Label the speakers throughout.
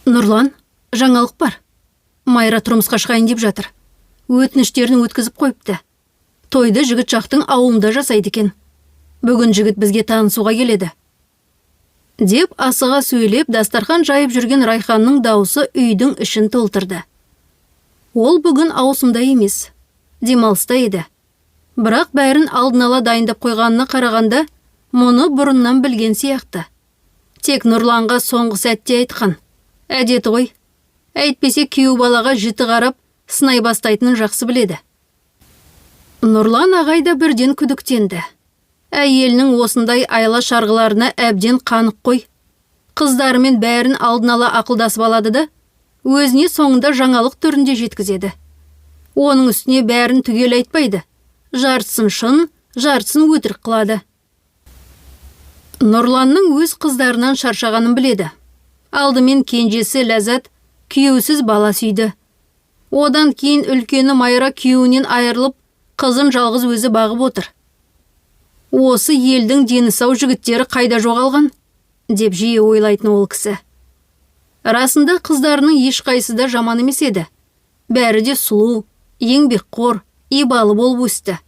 Speaker 1: Нұрлан, жаңалық бар. Майра тұрмысқа шығайын деп жатыр. Өтініштерін өткізіп қойыпты. Тойды жігіт жақтың ауылында жасайды екен. Бүгін жігіт бізге танысуға келеді. Деп асыға сөйлеп, дастархан жайып жүрген Райханның дауысы үйдің ішін толтырды. Ол бүгін ауысымда емес, демалыста еді. Бірақ бәрін алдын ала дайындап қойғанына қарағанда, мұны бұрыннан білген сияқты. Тек Нұрланға соңғы сәтте айтқан. Әдеті ғой. Әйтпесе күйеу балаға жіті қарап, сынай бастайтынын жақсы біледі. Нұрлан ағай да бірден күдіктенді. Әйелінің осындай айла шарғыларына әбден қанық қой. Қыздарымен бәрін алдын ала ақылдасып алады да, өзіне соңында жаңалық түрінде жеткізеді. Оның үстіне бәрін түгел айтпайды. Жартысын шын, жартысын өтірік қылады. Нұрланның өз қыздарынан шаршағанын біледі. Алдымен кенжесі Ләззат күйеусіз бала сүйді. Одан кейін үлкені Майра күйеуінен айырылып, қызын жалғыз өзі бағып отыр. Осы елдің дені сау жігіттері қайда жоғалған, деп жиі ойлайтын ол кісі. Расында қыздарының ешқайсысы да жаман емес еді. Бәрі де сұлу, еңбекқор, ибалы болып өсті.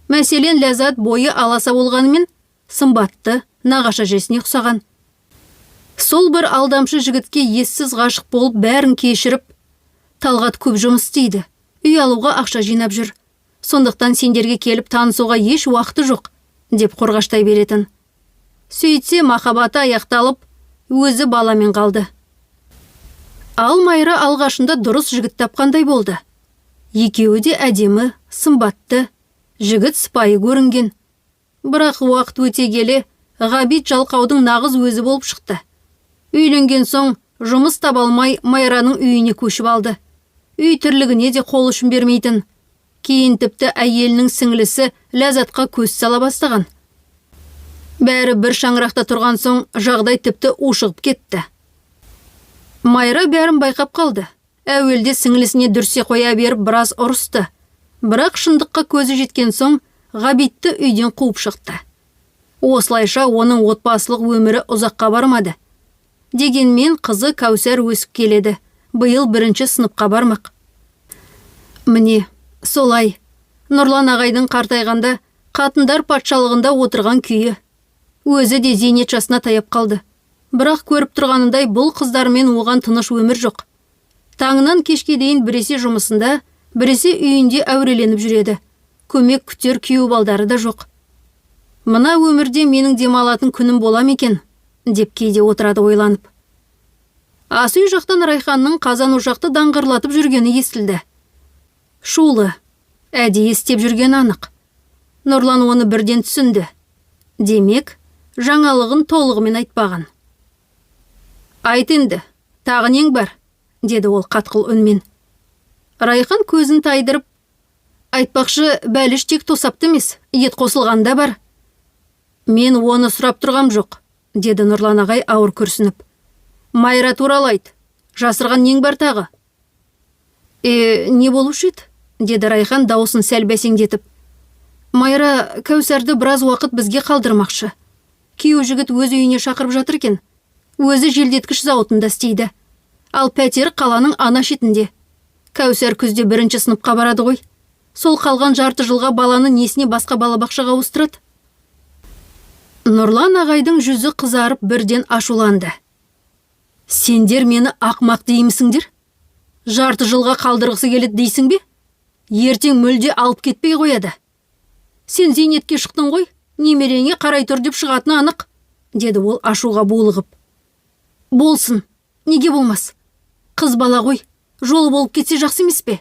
Speaker 1: Мәселен, Ләззат бойы аласа болғанымен, сымбатты, нағашы әжесіне ұқсаған. Сол бір алдамшы жігітке ессіз ғашық болып бәрін кешіріп, Талғат көп жұмыс істейді, үй алуға ақша жинап жүр. Сондықтан сендерге келіп танысуға еш уақыты жоқ, деп қорғаштай беретін. Сөйтсе махаббаты аяқталып, өзі баламен қалды. Ал Майра алғашында дұрыс жігіт тапқандай болды. Екеуі де әдемі, сымбатты, жігіт сыпайы көрінген. Бірақ уақыт өте келе, Ғабит жалқаудың нағыз өзі болып шықты. Үйленген соң жұмыс таба алмай Майраның үйіне көшіп алды. Үй тірлігіне де қол ұшын бермейтін. Кейін тіпті әйелінің сіңлісі Ләззатқа көз сала бастаған. Бәрі бір шаңырақта тұрған соң жағдай тіпті ушығып кетті. Майра бәрін байқап қалды. Әуелде сіңлісіне дүрсе қоя беріп біраз ұрысты. Бірақ шындыққа көзі жеткен соң Ғабитті үйден қуып шықты. Осылайша оның отбасылық өмірі ұзаққа бармады. Дегенмен қызы Кәусар өсіп келеді. Биыл 1-ші сыныпқа бармақ. Міне, солай. Нұрлан ағайдың қартайғанда қатындар патшалығында отырған күйі. Өзі де зейнет жасына таяп қалды. Бірақ көріп тұрғанындай бұл қыздармен оған тыныш өмір жоқ. Таңынан кешке дейін біресе жұмысында, біресе үйінде әуреленіп жүреді. Көмек күтер күйеу балдары да жоқ. Мына өмірде менің демалатын күнім бола ма екен, деп кейде отырады ойланып. Ас үй жақтан Райханның қазан ошақты даңғырлатып жүргені естілді. Шулы, әдейі істеп жүргені анық. Нұрлан оны бірден түсінді. Демек, жаңалығын толығымен айтпаған. Айт енді, тағы нең бар, деді ол қатқыл үнмен. Райхан көзін тайдырып, айтпақшы, бәліш тек тосапты емес, ет қосылғанда бар. Мен оны сұрап тұрғам жоқ, деді Нұрлан ағай ауыр күрсініп. Майра туралы айт, жасырған нең бар тағы? Не болушы еді? Деді Райхан дауысын сәл бәсеңдетіп. Майра Кәусарды біраз уақыт бізге қалдырмақшы. Күйеу жігіт өз үйіне шақырып жатыр екен. Өзі желдеткіш зауытында істейді. Ал пәтер қаланың ана шетінде. Кәусар күзде 1-ші сыныпқа барады ғой. Сол қалған жарты жылға баланы несіне басқа балабақшаға ауыстырады? Нұрлан ағайдың жүзі қызарып бірден ашуланды. Сендер мені ақмақ деймісіңдер? Жарты жылға қалдырғысы келеді дейсің бе? Ертең мүлде алып кетпей қояды. Сен зейнетке шықтың ғой, немереңе қарай тұр деп шығатыны анық, деді ол ашуға булығып. Болсын, неге болмас? Қыз бала ғой, жолы болып кетсе жақсы емес пе?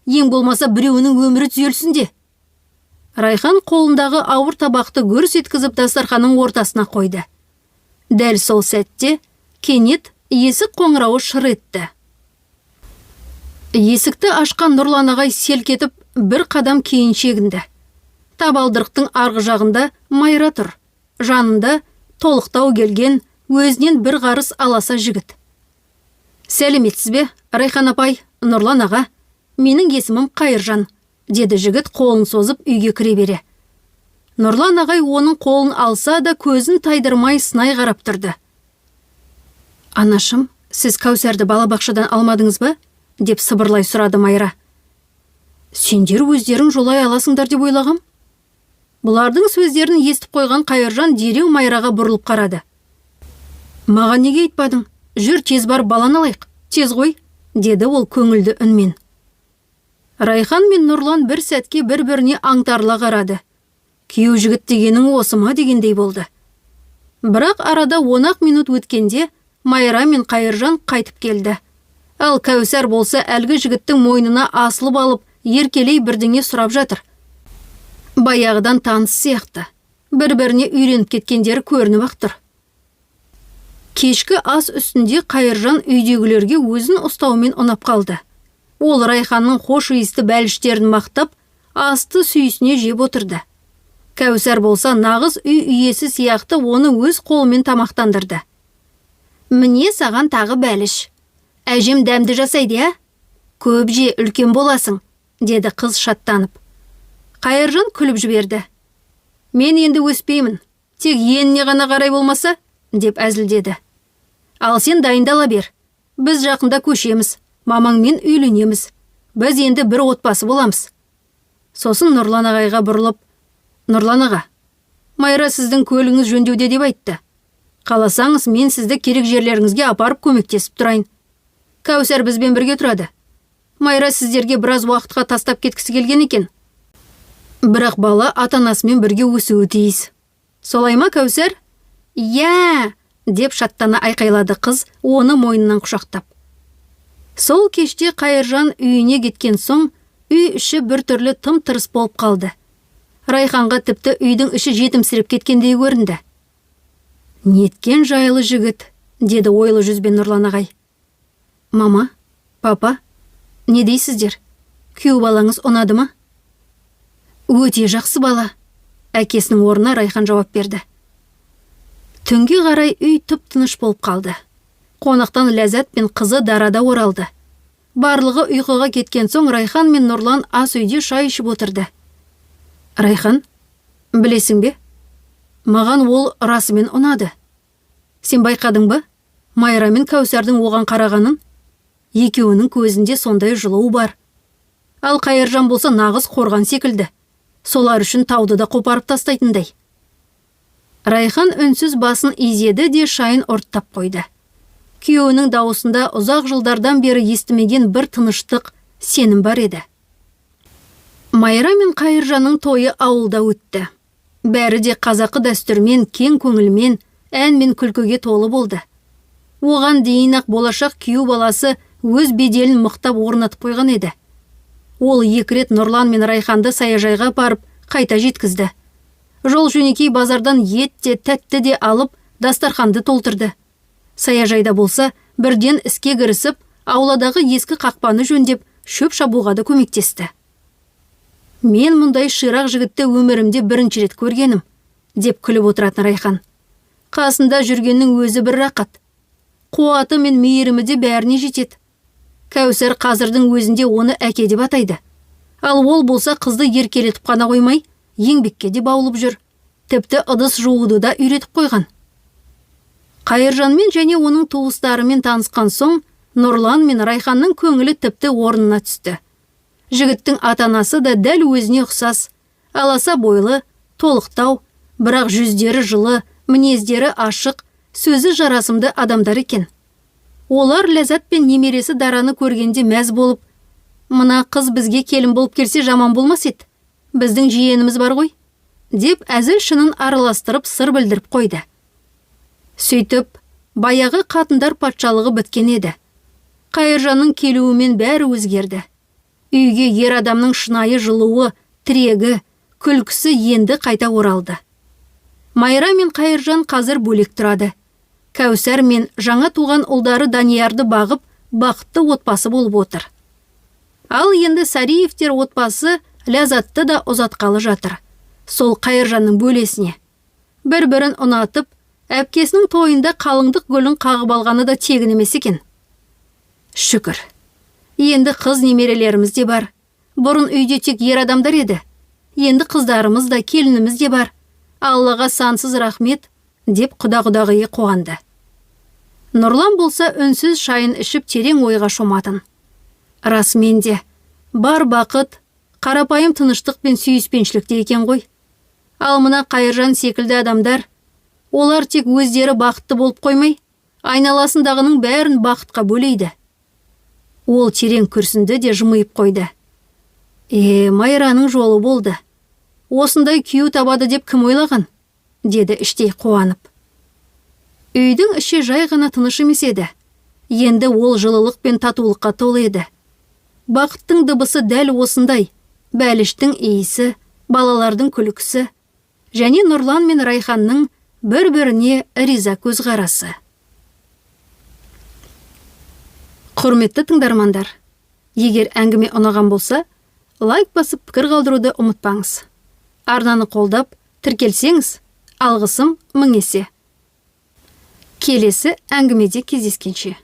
Speaker 1: Ең болмаса біреуінің өмірі түзелсін де. Райхан қолындағы ауыр табақты гүрс еткізіп дастарханның ортасына қойды. Дәл сол сәтте кенет есік қоңырауы шыр етті. Есікті ашқан Нұрлан ағай селк етіп бір қадам кейін шегінді. Табалдырықтың арғы жағында Майра тұр. Жанында толықтау келген, өзінен бір қарыс аласа жігіт. Сәлеметсіз бе, Райхан апай, Нұрлан аға, менің есімім Қайыржан, деді жігіт қолын созып үйге кіре бере. Нұрлан ағай оның қолын алса да көзін тайдырмай сынай қарап тұрды. Анашым, Сіз Кәусәрді балабақшадан алмадыңыз ба? Деп сыбырлай сұрады Майра. Сендер өздерің жолай аласыңдар деп ойлағам. Бұлардың сөздерін естіп қойған Қайыржан дереу Майраға бұрылып қарады. Маған неге айтпадың? Жүр, тез бар баланы алайық. Тез ғой, деді ол көңілді үнмен. Райхан мен Нұрлан бір сәтке бір-біріне аңтарыла қарады. Күйеу жігіт дегенің осы ма дегендей болды. Бірақ арада 10 минут өткенде Майра мен Қайыржан қайтып келді. Ал Кәусар болса әлгі жігіттің мойнына асылып алып, еркелей бірдеңе сұрап жатыр. Баяғыдан таныс сияқты. Бір-біріне үйреніп кеткендері көрініп ақ тұр. Кешкі ас үстінде Қайыржан үйдегілерге өзін ұстаумен ұнап қалды. Ол Райханның хош иісті бәліштерін мақтап, асты сүйісіне жеп отырды. Кәусар болса нағыз үй иесі сияқты оны өз қолымен тамақтандырды. Міне саған тағы бәліш. Әжем дәмді жасайды, ә? Көп же, үлкен боласың, деді қыз шаттанып. Қайыржан күліп жіберді. Мен енді өспеймін, тек еніне ғана қарай болмаса, деп әзілдеді. Ал сен дайындала бер. Біз жақында көшеміз, мамаңмен үйленеміз. Біз енді бір отбасы боламыз. Сосын Нұрлан ағайға бұрылып, Нұрлан аға, Майра сіздің көліңіз жөндеуде деп айтты. Қаласаңыз, мен сізді керек жерлеріңізге апарып көмектесіп тұрайын. Кәусар бізбен бірге тұрады. Майра сіздерге біраз уақытқа тастап кеткісі келген екен. Бірақ бала ата-анасымен бірге өсуі тиіс. Солай ма, Кәусар? Иә, деп шаттана айқайлады қыз, оны мойнынан құшақтап. Сол кеште Қайыржан үйіне кеткен соң, үй іші бір түрлі тым-тырыс болып қалды. Райханға тіпті үйдің іші жетімсіреп кеткендей көрінді. Неткен жайлы жігіт, деді ойлы жүзбен Нұрлан ағай. Мама, папа, не дейсіздер? Күйеу балаңыз ұнады ма? Өте жақсы бала, әкесінің орнына Райхан жауап берді. Түнге қарай үй тып-тыныш болып қалды. Қонақтан Ләззат пен қызы дарада оралды. Барлығы ұйқыға кеткен соң Райхан мен Нұрлан ас үйде шай ішіп отырды. Райхан, білесің бе? Маған ол расымен ұнады. Сен байқадың ба? Майра мен Кәусардың оған қарағанын? Екеуінің көзінде сондай жылу бар. Ал Қайыржан болса нағыз қорған секілді. Солар үшін тауды да қопарып тастайтындай. Райхан үнсіз басын изеді де шайын ұрттап қойды. Күйеуінің дауысында ұзақ жылдардан бері естімеген бір тыныштық, сенім бар еді. Майра мен Қайыржанның тойы ауылда өтті. Бәрі де қазақы дәстүрмен, кең көңілмен, ән мен күлкіге толы болды. Оған дейін-ақ болашақ күйеу баласы өз беделін мықтап орнатып қойған еді. Ол 2 рет Нұрлан мен Райханды саяжайға барып, қайта жеткізді. Жол жөнекей базардан ет те, тәтті де алып, дастарханды толтырды. Саяжайда болса, бірден іске кірісіп, ауладағы ескі қақпаны жөндеп, шөп шабуға да көмектесті. Мен мұндай ширақ жігітті өмірімде бірінші рет көргенім, деп күліп отыратын Райхан. Қасында жүргеннің өзі бір рақат. Қуаты мен мейірімі де бәріне жетеді. Кәусар қазірдің өзінде оны әке деп атайды. Ал ол болса қызды еркелетіп қана қоймай, еңбекке де баулып жүр. Тіпті ыдыс жууды да үйретіп қойған. Қайыржанмен және оның туыстарымен танысқан соң, Нұрлан мен Райханның көңілі тіпті орнына түсті. Жігіттің ата-анасы да дәл өзіне ұқсас, аласа бойлы, толықтау, бірақ жүздері жылы, мінездері ашық, сөзі жарасымды адамдар екен. Олар Ләззат пен немересі Дараны көргенде мәз болып, мына қыз бізге келін болып келсе жаман болмас еді. Біздің жиеніміз бар ғой, деп әзіл шынын араластырып сыр білдіріп қойды. Сөйтіп, баяғы қатындар патшалығы біткен еді. Қайыржанның келуімен бәрі өзгерді. Үйге ер адамның шынайы жылуы, тірегі, күлкісі енді қайта оралды. Майра мен Қайыржан қазір бөлек тұрады. Кәусар мен жаңа туған ұлдары Даниярды бағып, бақытты отбасы болып отыр. Ал енді Сариевтер отбасы Ләззатты да ұзатқалы жатыр. Сол Қайыржанның бөлесіне. Бір-бірін ұнатып, әпкесінің тойында қалыңдық гүлін қағып алғаны да тегін емес екен. Шүкір. Енді қыз немерелеріміз де бар. Бұрын үйде тек ер адамдар еді. Енді қыздарымыз да келініміз де бар. Аллаға сансыз рахмет, деп құда-құдағиы қуанды. Нұрлан болса үнсіз шайын ішіп терең ойға шоматын. Расымен де, бар бақыт, қарапайым тыныштық пен сүйіспеншілікте екен ғой. Ал мына Қайыржан секілді адамдар, олар тек өздері бақытты болып қоймай, айналасындағының бәрін бақытқа бөлейді. Ол терең күрсінді де жымиып қойды. Майраның жолы болды. Осындай күйеу табады деп кім ойлаған? Деді іштей қуанып. Үйдің іші жай ғана тыныш емес еді. Енді ол жылылық пен татулыққа толы еді. Бақыттың дыбысы дәл осындай. Бәліштің иісі, балалардың күлкісі, және Нұрлан мен Райханның бір-біріне риза көзқарасы. Құрметті тыңдармандар, егер әңгіме ұнаған болса, лайк басып пікір қалдыруды ұмытпаңыз. Арнаны қолдап, тіркелсеңіз, алғысым мың есе. Келесі әңгімеде кездескенше.